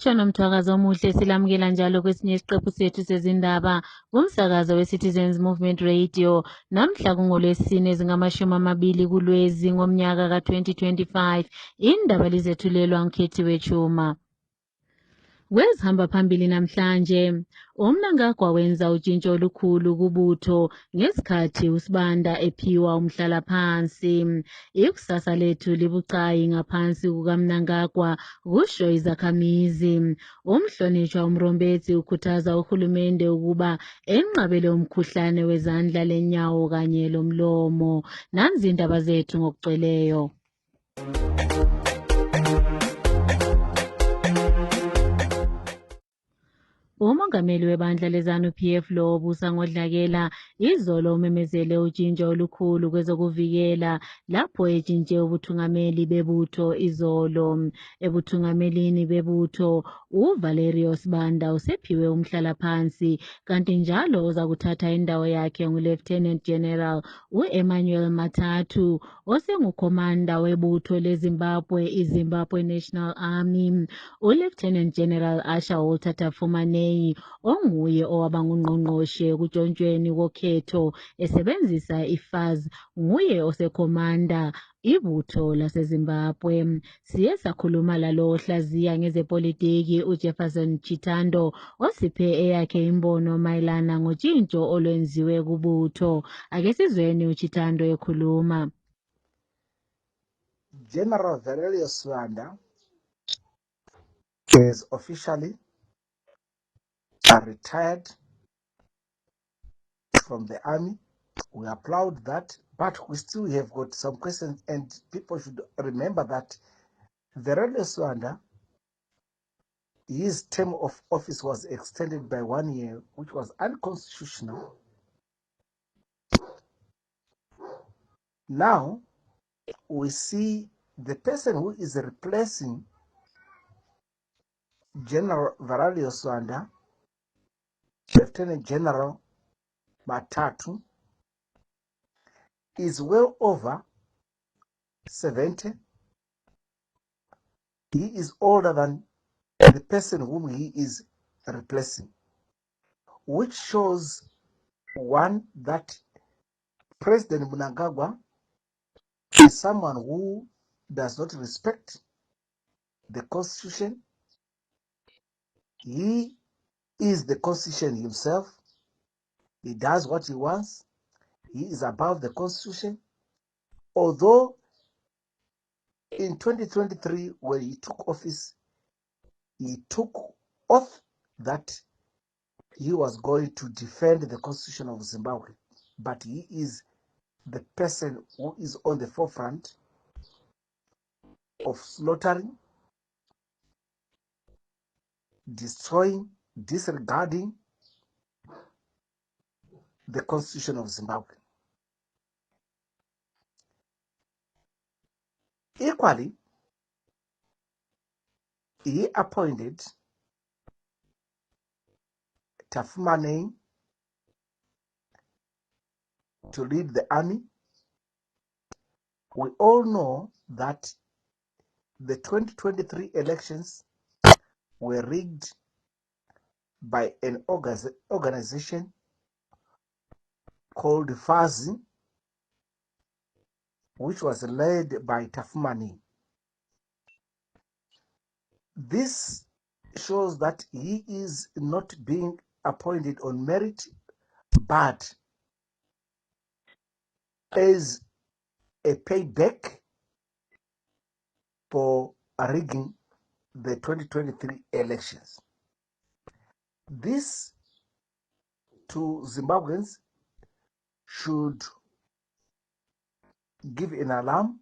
Lishona Mthwakazi omuhle silamukela njalo kwesinye isiqephu sethu sezindaba kumsakazo we-Citizens Movement Radio namhla kungolwesine zingamashumi 20 kuLwezi ngomnyaka ka-2025 indaba lizethulelwa ngikhethiwe Chuma. Kwezihamba phambili namhlanje uMnangagwa wenza utshintsho olukhulu kubutho ngesikhathi uSibanda ephiwa umhlala phansi. Ikusasa lethu libucayi ngaphansi kukaMnangagwa kusho izakhamizi. Umhlonishwa uMrombethi ukhuthaza uhulumende ukuba enqabele umkhuhlane wezandla lenyawo kanye lomlomo. Nanzi indaba zethu ngokugcweleyo. Umongameli webandla leZANU-PF lobusa ngodlakela izolo umemezele utshintsho olukhulu kwezokuvikela lapho etshintshe ubuthungameli bebutho izolo. Ebuthungamelini bebutho uValerio Sibanda usephiwe umhlalaphansi kanti njalo uza kuthatha indawo yakhe nguLieutenant General uEmmanuel Mathathu osengukhomanda webutho leZimbabwe iZimbabwe National Army. uLieutenant General Asha Walter Tafumane onguye owaba ngungqongqoshe kutshontshweni kokhetho esebenzisa iFAZ nguye osekhomanda ibutho laseZimbabwe. Siye sakhuluma lalo hlaziya ngezepolitiki uJefferson Chitando osiphe eyakhe imbono mayelana ngotshintsho olwenziwe kubutho. Ake sizweni uChitando ekhuluma. General Verelio Swanda is officially retired from the army. We applaud that, but we still have got some questions, and people should remember that Verelio Swanda, his term of office was extended by 1 year, which was unconstitutional. Now, we see the person who is replacing General Verelio Swanda, Lieutenant General Mathathu, is well over 70. He is older than the person whom he is replacing, which shows one that President Mnangagwa is someone who does not respect the constitution. He is the constitution himself. He does what he wants. He is above the constitution. Although in 2023, when he took office, he took oath that he was going to defend the constitution of Zimbabwe, but he is the person who is on the forefront of slaughtering, destroying, disregarding the constitution of Zimbabwe. Equally, he appointed Tafumane to lead the army. We all know that the 2023 elections were rigged by an organization called FAZI, which was led by Tafumane. This shows that he is not being appointed on merit, but as a payback for rigging the 2023 elections. This, to Zimbabweans, should give an alarm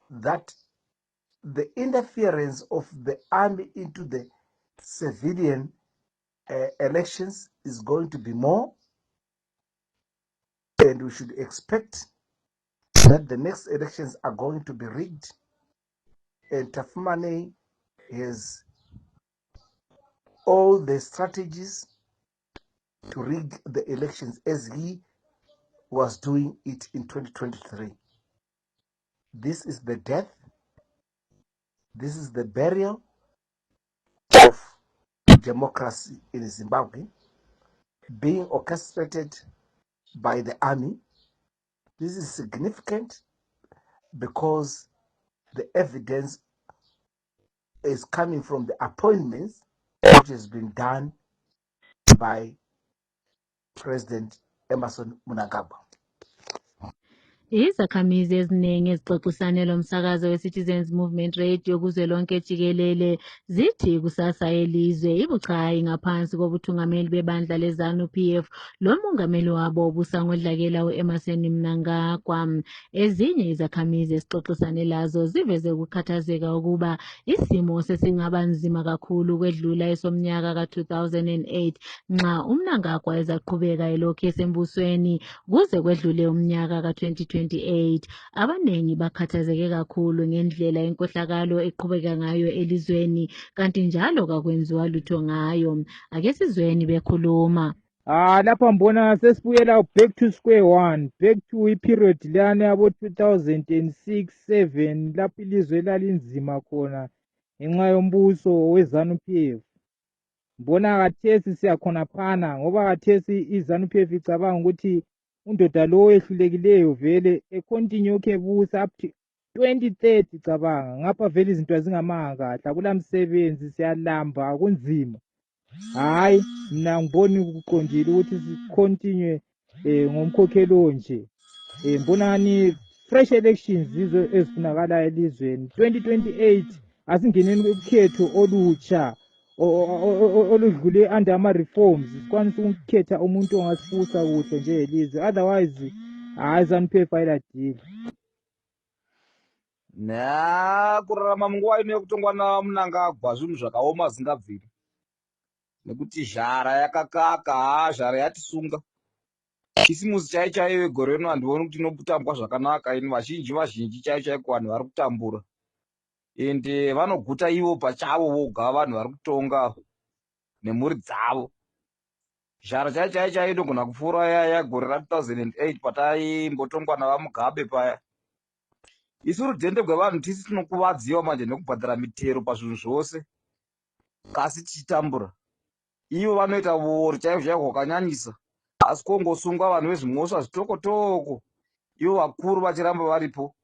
that the interference of the army into the civilian elections is going to be more, and we should expect that the next elections are going to be rigged, and Tafumane has all the strategies to rig the elections as he was doing it in 2023. This is the death, this is the burial of democracy in Zimbabwe being orchestrated by the army. This is significant because the evidence is coming from the appointments which has been done by President Emerson Mnangagwa. Izakhamizi eziningi ezixoxisane lomsakazo we-Citizens Movement Radio kuzwelonke jikelele zithi kusasa yelizwe ibucayi ngaphansi kobuthungameli bebandla leZANU-PF lomongameli wabo ubusangodlakela u-Emerson Mnangagwa. Ezinye izakhamizi ezixoxisane lazo ziveze ukukhathazeka ukuba isimo sesingaba nzima kakhulu kwedlula esomnyaka ka-2008 nxa uMnangagwa ezaqhubeka elokhu esembusweni kuze kwedlule umnyaka ka-2028. Abanengi bakhathazeke kakhulu ngendlela inkohlakalo eqhubeka ngayo elizweni kanti njalo kakwenziwa lutho ngayo. Ake sizweni bekhuluma. Lapha mbona sesibuyela back to square one, back to i-period lana yabo 2006-7 lapho ilizwe lalinzima khona ngenxa yombuso we-ZANU-PF. Mbona kathesi siyakhona phana ngoba kathesi i-ZANU-PF icabanga ukuthi undoda lo ehlulekileyo vele econtinue ukhebusa up to 2030 cabanga ngapha vele izinto azingamanga kahle akulamsebenzi siyalamba kunzima. Hayi mina ngiboni kuqondile ukuthi sicontinue ngomkhokhelo nje. Mbonani fresh elections yizo ezifunakala elizweni 2028 asingeneni ukhetho olutsha oludlule under ama-reforms sikwanisa ukukhetha umuntu ongasifusa kuhle njengelizwe otherwise hayi ZANU-PF ayiladili. Kurarama munguva ino yekutongwa naMnangagwa zvinhu zvakaoma zingabviri nekuti zhara yakakaka, zhara yatisunga. Chisimusi chaiyo gore rino handioni kuti inotambwa zvakanaka, ini vazhinji chaiyo vanhu vari kutambura ende vanoguta ivo pachavo voga vanhu vari kutonga nemhuri dzavo. Zhara chaiyo inogona kupfuura yagore ra2008 pataimbotongwa navaMugabe paya. Isu rudhende rwevanhu tisi tinokuvadziwa manje nekubhadhara mitero pazvinhu zvose kasi tichitambura. Ivo vanoita uori chaizvo hwakanyanyisa, asi kongosungwa vanhu vezvimhosva zvitoko ivo vakuru vachiramba varipo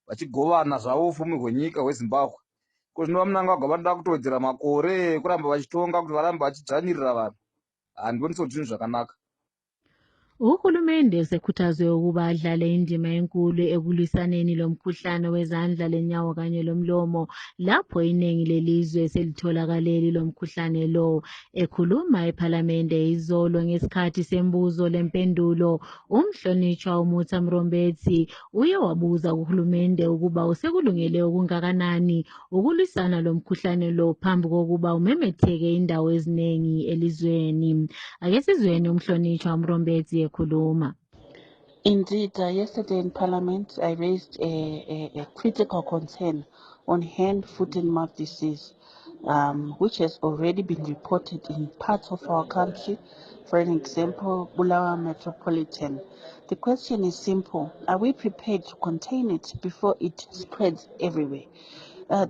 vachigovana zvavo ufumi hwenyika hweZimbabwe. Kuzvinova Mnangagwa vanoda kutowedzera makore ekuramba vachitonga kuti varambe vachidzvanirira vanhu. Handiboni kuti zvinhu zvakanaka. Uhulumende usekhuthazwe ukuba adlale indima enkulu ekulwisaneni lomkhuhlane wezandla lenyawo kanye lomlomo lapho iningi lelizwe selitholakale lomkhuhlane lo. Ekhuluma ePhalamende izolo ngesikhathi sembuzo lempendulo, umhlonishwa uMutsa Mrombethi uye wabuza uhulumende ukuba usekulungele okungakanani ukulwisana lomkhuhlane lo phambi kokuba umemetheke indawo eziningi elizweni. Ake sizweni umhlonishwa Mrombethi ekhuluma. Indeed, yesterday in Parliament, I raised a critical concern on hand, foot and mouth disease, which has already been reported in parts of our country. For an example, Bulawayo Metropolitan. The question is simple. Are we prepared to contain it before it spreads everywhere?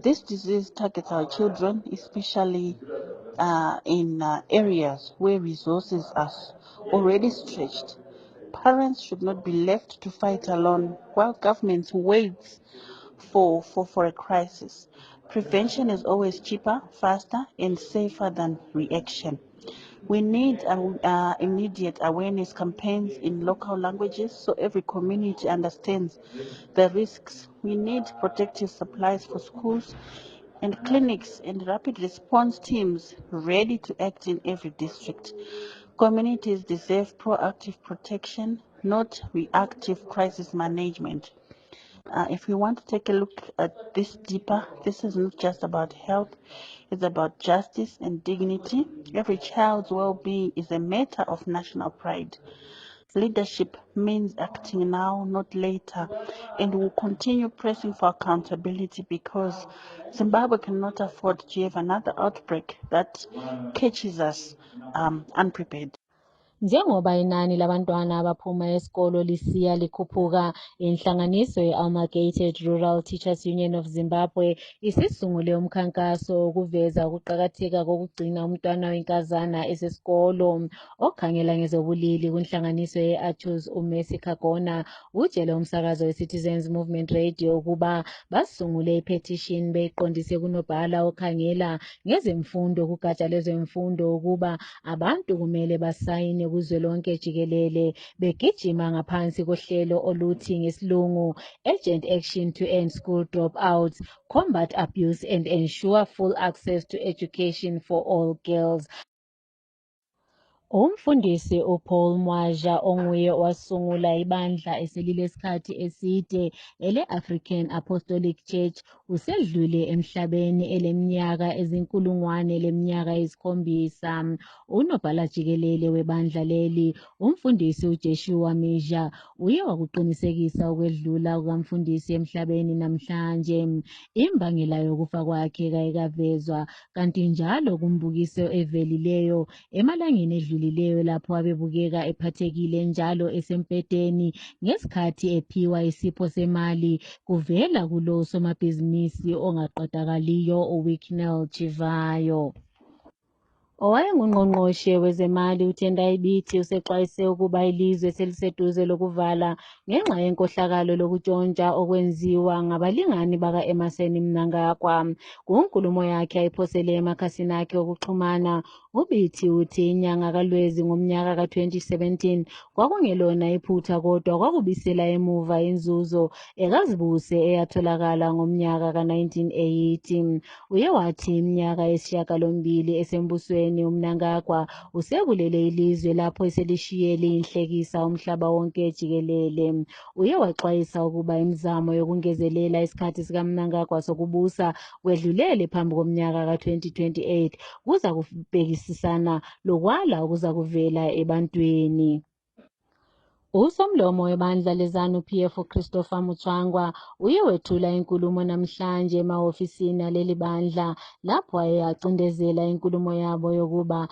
This disease targets our children, especially in areas where resources are already stretched. Parents should not be left to fight alone while governments wait for a crisis. Prevention is always cheaper, faster, and safer than reaction. We need immediate awareness campaigns in local languages so every community understands the risks. We need protective supplies for schools and clinics and rapid response teams ready to act in every district. Communities deserve proactive protection, not reactive crisis management. If we want to take a look at this deeper, this is not just about health, it's about justice and dignity. Every child's well-being is a matter of national pride. Leadership means acting now, not later, and we will continue pressing for accountability because Zimbabwe cannot afford to have another outbreak that catches us unprepared. Njengoba inani labantwana abaphuma esikolo lisiya likhuphuka, inhlanganiso ye-Amalgamated Rural Teachers Union of Zimbabwe isisungule umkhankaso wokuveza ukuqakatheka kokugcina umntwana wenkazana esesikolo. Okhangela ngezobulili kunhlanganiso ye-ATUS uMercy Kagona utshele umsakazo we-Citizens Movement Radio ukuba basungule i-petition beyiqondise kunobhala okhangela ngezemfundo kugatsha lwezemfundo ukuba abantu kumele basayine kuzwelonke jikelele begijima ngaphansi kohlelo oluthi ngesilungu Urgent Action to End School Dropouts, Combat Abuse and Ensure Full Access to Education for All Girls. Umfundisi uPaul Mwaja onguye wasungula ibandla eselilesikhathi eside ele-African Apostolic Church usedlule emhlabeni eleminyaka ezinkulungwane leminyaka eyisikhombisa. Unobhala jikelele webandla leli, umfundisi uJeshua Mija, uye wakuqinisekisa ukwedlula kukamfundisi emhlabeni namhlanje. Imbangela yokufa kwakhe kayikavezwa, kanti njalo kumbukiso evelileyo emalangeni edlulileyo lapho abebukeka ephathekile njalo esempeteni ngesikhathi ephiwa isipho semali kuvela kulo somabhizinisi ongaqedakaliyo uWicknell Chivayo. Owayengungqongqoshe wezemali uTendai Biti usexwayise ukuba ilizwe seliseduze lokuvala ngenxa yenkohlakalo lokutshontsha okwenziwa ngabalingani baka-Emmerson Mnangagwa. Kunkulumo yakhe ayiphosele emakhasini akhe okuxhumana, uBiti uthi inyanga kaLwezi ngomnyaka ka-2017 kwakungelona iphutha kodwa kwakubisela emuva inzuzo ekazibuse eyatholakala ngomnyaka ka-1980. Uye wathi iminyaka esishiyagalombili esembusweni uMnangagwa usekulele ilizwe lapho eselishiyele inhlekisa umhlaba wonke jikelele. Uye waxwayisa ukuba imizamo yokungezelela isikhathi sikaMnangagwa sokubusa kwedlulele phambi komnyaka ka-2028 kuza kubhekisisana lokwala okuza kuvela ebantwini. Usomlomo webandla leZANU-PF uChristopher Mutsvangwa uye wethula inkulumo namhlanje emahofisini aleli bandla lapho ayacindezela inkulumo yabo yokuba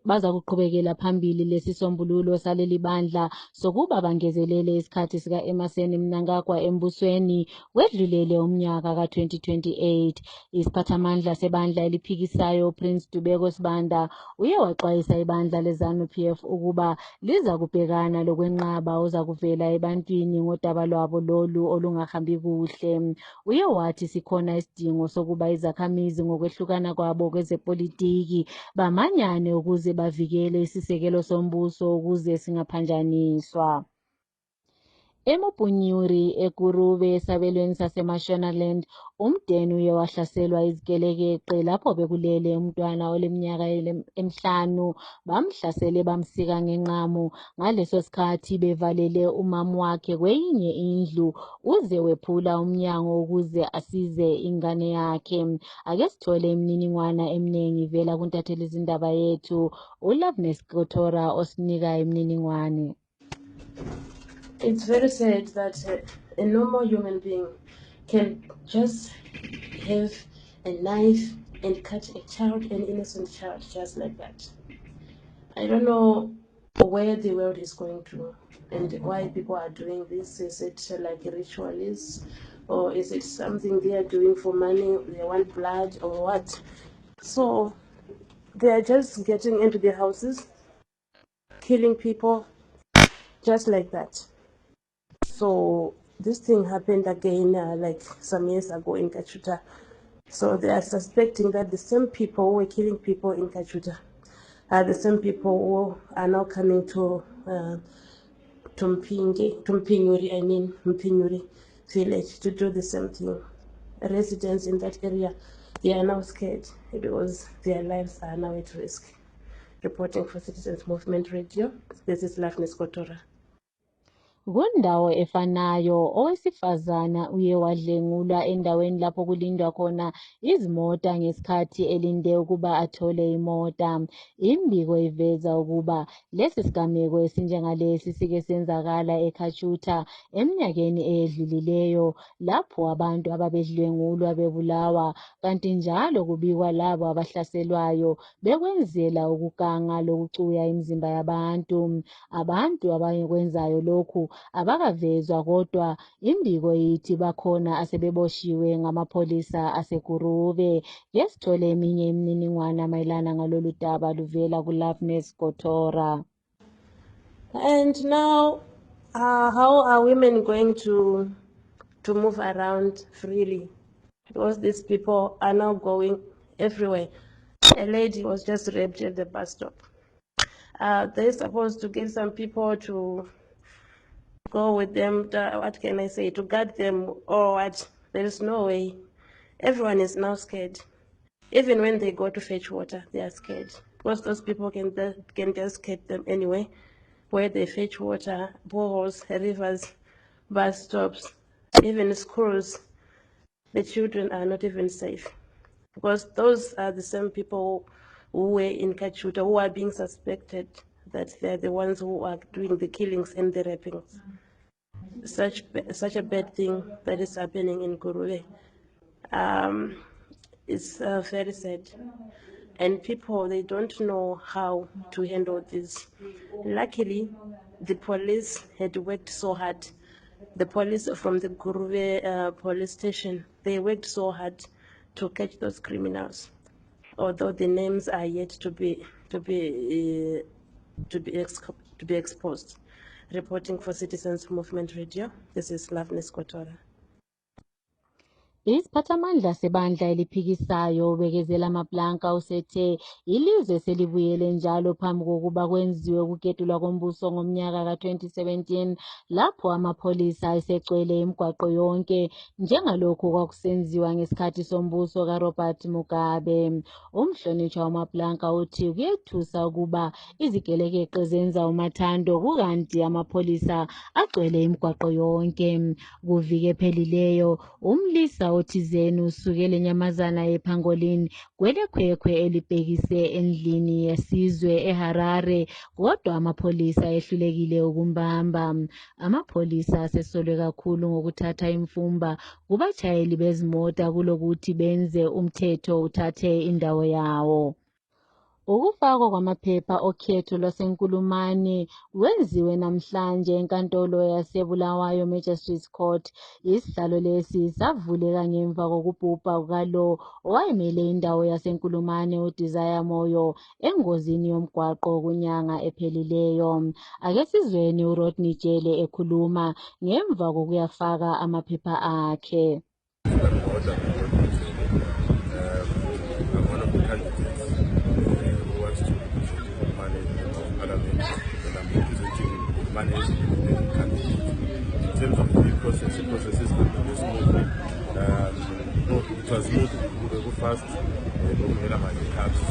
baza kuqhubekela phambili lesisombululo saleli bandla sokuba bangezelele isikhathi sika-Emmerson Mnangagwa embusweni wedlulele umnyaka ka-2028. Isiphathamandla sebandla eliphikisayo uPrince Dubeko Sibanda uye waxwayisa ibandla leZANU-PF ukuba liza kubhekana lokwenqaba ozakuvela ebantwini ngodaba lwabo lolu olungahambi kuhle. Uye wathi sikhona isidingo sokuba izakhamizi ngokwehlukana kwabo kwezepolitiki bamanyane ukuze bavikele isisekelo sombuso ukuze singaphanjaniswa. Emupunyuri ekurube esabelweni saseMashonaland umdeni uye wahlaselwa izigelekeqe lapho bekulele umntwana oleminyaka emihlanu bamhlasele bamsika ngenqamu ngaleso sikhathi bevalele umama wakhe kwenye indlu uze wephula umnyango ukuze asize ingane yakhe. Ake sithole imininingwana eminingi ivela kuntatheli izindaba yethu uLoveness Kotora osinika imininingwane. It's very sad that a normal human being can just have a knife and cut a child, an innocent child, just like that. I don't know where the world is going to and why people are doing this. Is it like a ritualist, or is it something they are doing for money, they want blood or what? So they are just getting into their houses, killing people, just like that. So this thing happened again like some years ago in Kachuta. So they are suspecting that the same people who were killing people in Kachuta are the same people who are now coming to Mpinyuri village to do the same thing. Residents in that area, they are now scared because their lives are now at risk. Reporting for Citizens Movement Radio, this is Loveness Kotora. Kundawo efanayo owesifazana uye wadlengulwa endaweni lapho kulindwa khona izimota ngesikhathi elinde ukuba athole imota. Imbiko iveza ukuba lesi sigameko esinjengalesi sike senzakala eKhathuta eminyakeni eyedlulileyo lapho abantu ababedlwengulwa bebulawa kanti njalo kubikwa labo abahlaselwayo bekwenzela ukuganga lokucuya imizimba yabantu. Abantu abakwenzayo lokhu abakavezwa kodwa imbiko ithi bakhona asebeboshiwe ngamapholisa aseGuruve. Lesithole eminye imininingwana mayelana ngalolu daba luvela kuLoveness Kotora. And now, how are women going to move around freely? Because these people are now going everywhere. A lady was just raped at the bus stop. They're supposed to get some people to go with them, what can I say, to guard them or what? There is no way. Everyone is now scared. Even when they go to fetch water, they are scared. Because those people can just get them anyway, where they fetch water, boreholes, rivers, bus stops, even schools. The children are not even safe. Because those are the same people who were in Khathuta who are being suspected that they're the ones who are doing the killings and the rapings. Such a bad thing that is happening in Guruve. It's very sad. And people, they don't know how to handle this. Luckily, the police had worked so hard. The police from the Guruve police station, they worked so hard to catch those criminals. Although the names are yet to be exposed. Reporting for Citizens Movement Radio, this is Loveness Kotora. Isiphathamandla sebandla eliphikisayo ubekezela amaplanka usethe ilizwe selibuyele njalo phambi kokuba kwenziwe ukuketulwa kombuso ngomnyaka ka-2017 lapho amapholisa esegcwele imigwaqo yonke njengalokhu kwakusenziwa ngesikhathi sombuso kaRobert Mugabe. Umhlonishwa wamaplanka uthi kuyethusa ukuba izigelekeqe zenza umathando kukanti amapholisa agcwele imigwaqo yonke. Kuvike phelileyo umlisa othizeni usukele enyamazana ephangolini kwelekhwekhwe elibhekise endlini yesizwe eHarare kodwa amapholisa ehlulekile ukumbamba. Amapholisa asesolwe kakhulu ngokuthatha imfumba kubatshayeli bezimota kulokuthi benze umthetho uthathe indawo yawo. Ukufakwa kwamaphepha okhetho lwaseNkulumane wenziwe namhlanje enkantolo yaseBulawayo Magistrates Court. Isihlalo lesi savuleka ngemva kokubhubha kukalo owayemele indawo yaseNkulumane uDesire Moyo engozini yomgwaqo kunyanga ephelileyo. Ake sizweni uRodney Jele ekhuluma ngemva kokuyafaka amaphepha akhe. In terms of the process is very smooth. It was smooth, we go fast,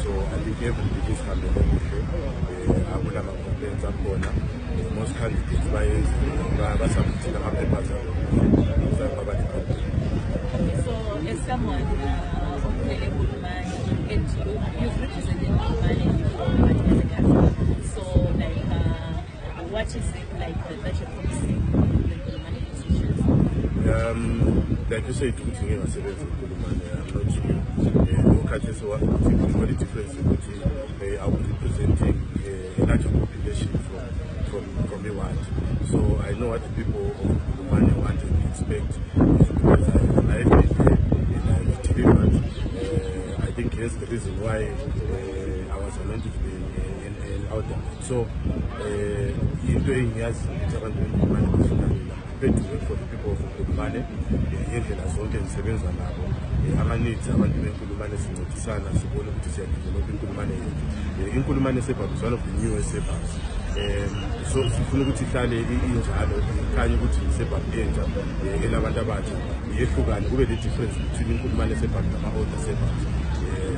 so I think everything is handled okay. I will have a complaint upon most candidates by submitting our papers. So, as someone and you've represented Ngulumane as a council, so what is it like that you're promising the Ngulumane institutions? Like you said, I'm not sure. The only difference is that I will be presenting a larger population from the world. So I know what the people of Ngulumane want and expect. Because I have been there and I have delivered. I think here's the reason why I was anointed to be in outer. So in doing years, it's around prepared to work for the people of Ngulumane. Indlela zonke zisebenza nabo ama-needs abantu beNkulumane sincedisana sibone ukuthi siyadevelopha iNkulumane yethu. iNkulumane suburbs is one of the newest suburbs. So sifuna ukuthi ihlale injalo ikhanye ukuthi iSuburb entsha elabantu abatsha iyehlukane kube le difference between iNkulumane suburbs nama-older suburbs.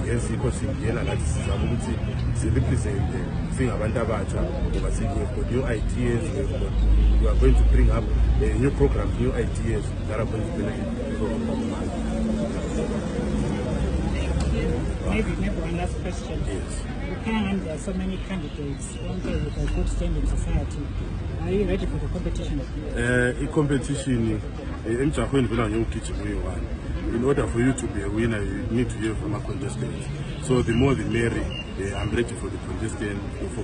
ngesikho singena lathi sizama ukuthi sirepresente singabantu abatsha ngoba we've got new ideas, we are going to bring up new programs, new ideas that are going to benefit Maybe one last question. Yes. There are so many candidates with a good stand in society. Are you ready for the competition? Competition, in order for you to be a winner, you need to hear from a contestant. So the more the merry. I'm ready for the contestant,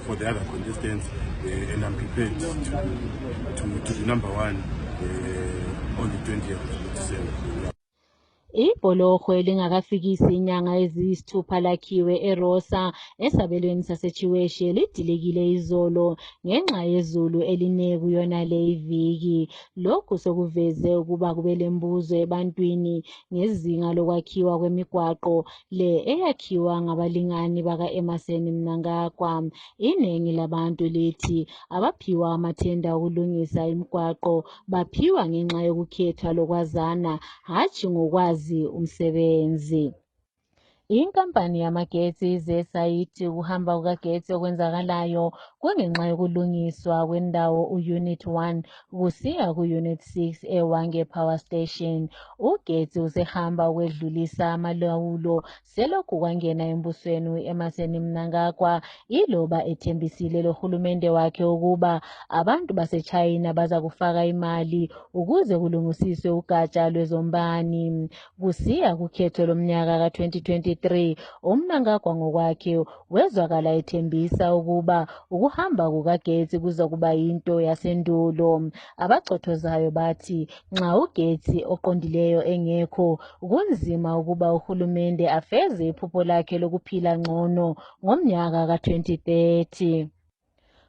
for the other contestants, and I'm prepared to be number one on the 20th of December. Ibholoho lingakafikisi inyanga eziyisithupha lakhiwe eRosa esabelweni saseChiweshe lidilekile izolo ngenxa yezulu eline kuyona le iviki. Lokhu sokuveze ukuba kube lembuzo ebantwini ngezinga lokwakhiwa kwemigwaqo le eyakhiwa ngabalingani baka-Emmerson Mnangagwa. Iningi labantu lithi abaphiwa amathenda okulungisa imigwaqo baphiwa ngenxa yokukhetha lokwazana hatshi ngokwazi umsebenzi. Inkampani yamagetsi zesayithi ukuhamba kukagetsi okwenzakalayo kungenxa yokulungiswa kwendawo uUnit 1 kusiya kuUnit 6 eWange Power Station. Ugetsi usehamba ukwedlulisa amalawulo selokhu kwangena embusweni uEmmerson Mnangagwa iloba ethembisile lohulumende wakhe ukuba abantu baseChina baza kufaka imali ukuze kulungisiswe ugatsha lwezombani. Kusiya kukhetho lomnyaka ka-2023 uMnangagwa ngokwakhe wezwakala ethembisa ukuba ukuhamba kukagetsi kuzokuba yinto yasendulo. Abacothozayo bathi nxa ugetsi oqondileyo engekho kunzima ukuba uhulumende afeze iphupho lakhe lokuphila ngcono ngomnyaka ka-2030.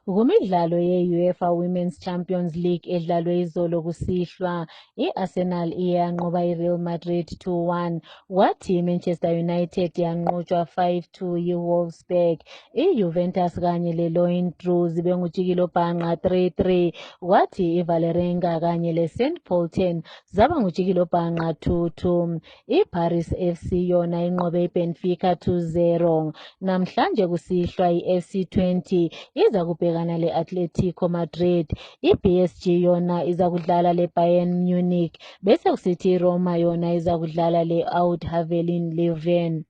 Kumidlalo ye-UEFA Women's Champions League edlalwe izolo kusihlwa, i-Arsenal iye yanqoba i-Real Madrid 2-1, kwathi i-Manchester United yanqotshwa 5-2 yi-Wolfsburg. I-Juventus kanye le-Lyon Drew zibe ngujikilobhanqa 3-3, kwathi i-Vålerenga kanye le-St. Pölten zaba ngujikilobhanqa 2-2. I-Paris FC yona inqobe i-Benfica 2-0. Namhlanje kusihlwa i-FC 20 iza kubhekana le-Atletico Madrid. I-PSG yona iza kudlala le-Bayern Munich bese kusithi i-Roma yona iza kudlala le-Oud Havelin Leuven.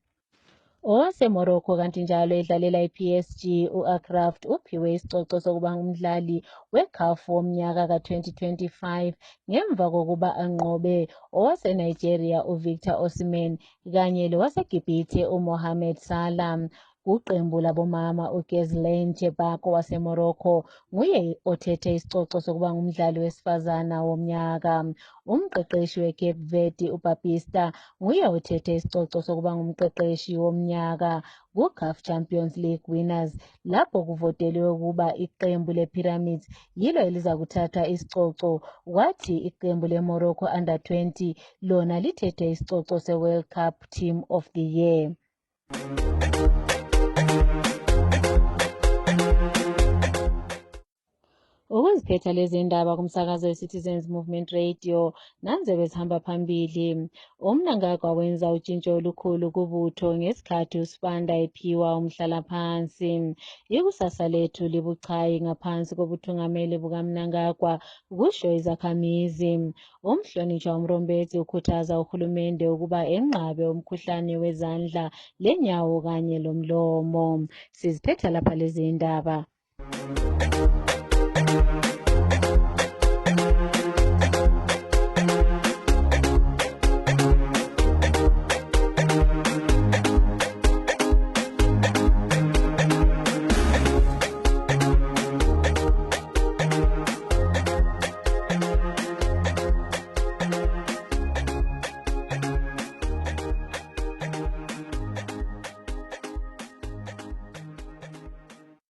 OwaseMorocco kanti njalo edlalela i-PSG u-Akraf uphiwe isicoco sokuba ngumdlali we-CAF womnyaka ka-2025 ngemva kokuba anqobe owaseNigeria uVictor Osimhen kanye lowaseGibhithe uMohamed Salah. Kuqembu labomama uGhislaine Chebako waseMorocco nguye othethe isicoco sokuba ngumdlali wesifazana womnyaka. Umqeqeshi weCape Verde uBaptista nguye othethe isicoco sokuba ngumqeqeshi womnyaka ku-CAF Champions League Winners lapho kuvotelwe ukuba iqembu le-Pyramids yilo eliza kuthatha isicoco, kwathi iqembu le-Morocco Under 20 lona lithethe isicoco se-World Cup Team of the Year. Ukuziphetha lezi ndaba kumsakazo we-Citizens Movement Radio nanze bezihamba phambili. uMnangagwa wenza utshintsho olukhulu kubutho ngesikhathi uSibanda ephiwa umhlalaphansi. Ikusasa lethu libucayi ngaphansi kobuthungameli bukaMnangagwa kusho izakhamizi. Umhlonishwa uMrombezi ukhuthaza uhulumende ukuba enqabe umkhuhlane wezandla lenyawo kanye lomlomo. Siziphetha lapha lezi ndaba.